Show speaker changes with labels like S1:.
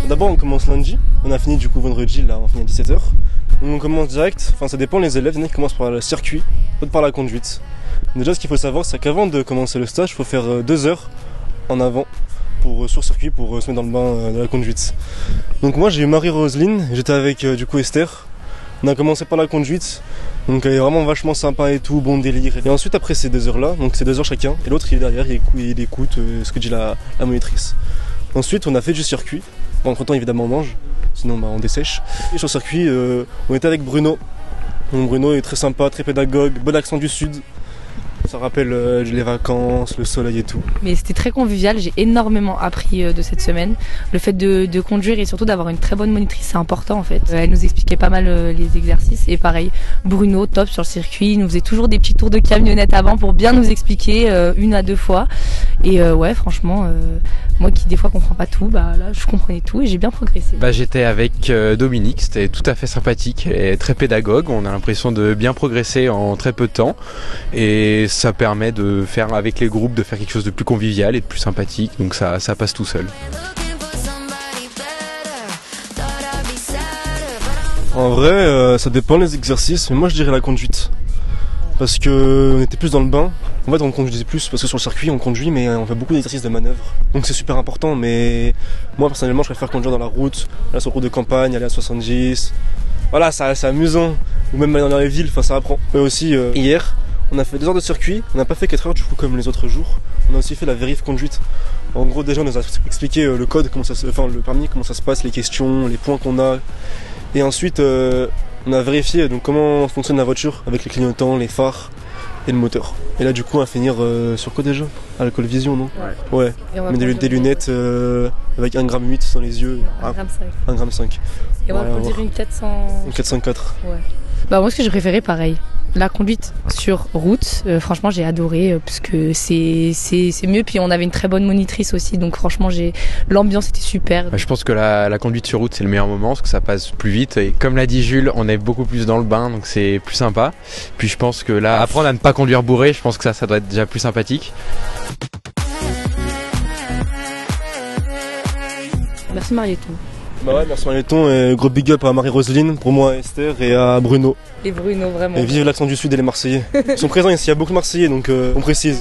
S1: D'abord on commence lundi, on a fini du coup vendredi, là on finit à 17h. On commence direct, enfin ça dépend les élèves, il y en a qui commencent par le circuit, d'autres par la conduite. Déjà ce qu'il faut savoir c'est qu'avant de commencer le stage, il faut faire 2 heures en avant sur circuit pour se mettre dans le bain de la conduite. Donc moi j'ai eu Marie-Roseline, j'étais avec du coup Esther. On a commencé par la conduite, donc elle est vraiment vachement sympa et tout, bon délire. Et ensuite après ces 2 heures là, donc c'est 2 heures chacun, et l'autre il est derrière, il écoute ce que dit la monitrice. Ensuite on a fait du circuit, bon, entre temps évidemment on mange, sinon on dessèche. Et sur le circuit on était avec Bruno, donc Bruno est très sympa, très pédagogue, bon accent du sud. Ça rappelle les vacances, le soleil et tout.
S2: Mais c'était très convivial, j'ai énormément appris de cette semaine. Le fait de conduire et surtout d'avoir une très bonne monitrice, c'est important en fait. Elle nous expliquait pas mal les exercices et pareil, Bruno, top sur le circuit, il nous faisait toujours des petits tours de camionnette avant pour bien nous expliquer 1 à 2 fois. Et ouais, franchement, moi qui des fois comprends pas tout, bah là je comprenais tout et j'ai bien progressé.
S3: J'étais avec Dominique, c'était tout à fait sympathique et très pédagogue. On a l'impression de bien progresser en très peu de temps et ça permet de faire avec les groupes de faire quelque chose de plus convivial et de plus sympathique, donc ça passe tout seul.
S1: En vrai ça dépend les exercices, mais moi je dirais la conduite. Parce que on était plus dans le bain, en fait on conduisait plus parce que sur le circuit on conduit mais on fait beaucoup d'exercices de manœuvre. Donc c'est super important, mais moi personnellement je préfère conduire dans la route, là sur le route de campagne, aller à 70. Voilà, c'est amusant, ou même aller dans les villes, enfin ça apprend. Mais aussi hier, on a fait 2 heures de circuit, on n'a pas fait 4 heures du coup comme les autres jours. On a aussi fait la vérif conduite. En gros déjà on nous a expliqué le code, le permis, comment ça se passe, les questions, les points qu'on a. Et ensuite on a vérifié donc comment fonctionne la voiture avec les clignotants, les phares et le moteur. Et là du coup on va finir sur quoi déjà? Alcool vision, non? Ouais. Mais des lunettes avec 1,8 g dans les yeux. 1,5 g.
S2: Et on va produire une 400...
S1: Une 404.
S2: Ouais. Bah moi ce que j'ai préféré pareil, la conduite sur route, franchement j'ai adoré parce que c'est mieux, puis on avait une très bonne monitrice aussi, donc franchement l'ambiance était super.
S3: Je pense que la conduite sur route c'est le meilleur moment parce que ça passe plus vite et comme l'a dit Jules, on est beaucoup plus dans le bain donc c'est plus sympa. Puis je pense que là, apprendre à ne pas conduire bourré, je pense que ça doit être déjà plus sympathique.
S2: Merci Marieton.
S1: Bah ouais, merci Marieton et gros big up à Marie-Roseline, pour moi à Esther et à Bruno.
S2: Et Bruno vraiment.
S1: Et vive l'accent du sud et les Marseillais. Ils sont présents ici, il y a beaucoup de Marseillais donc on précise.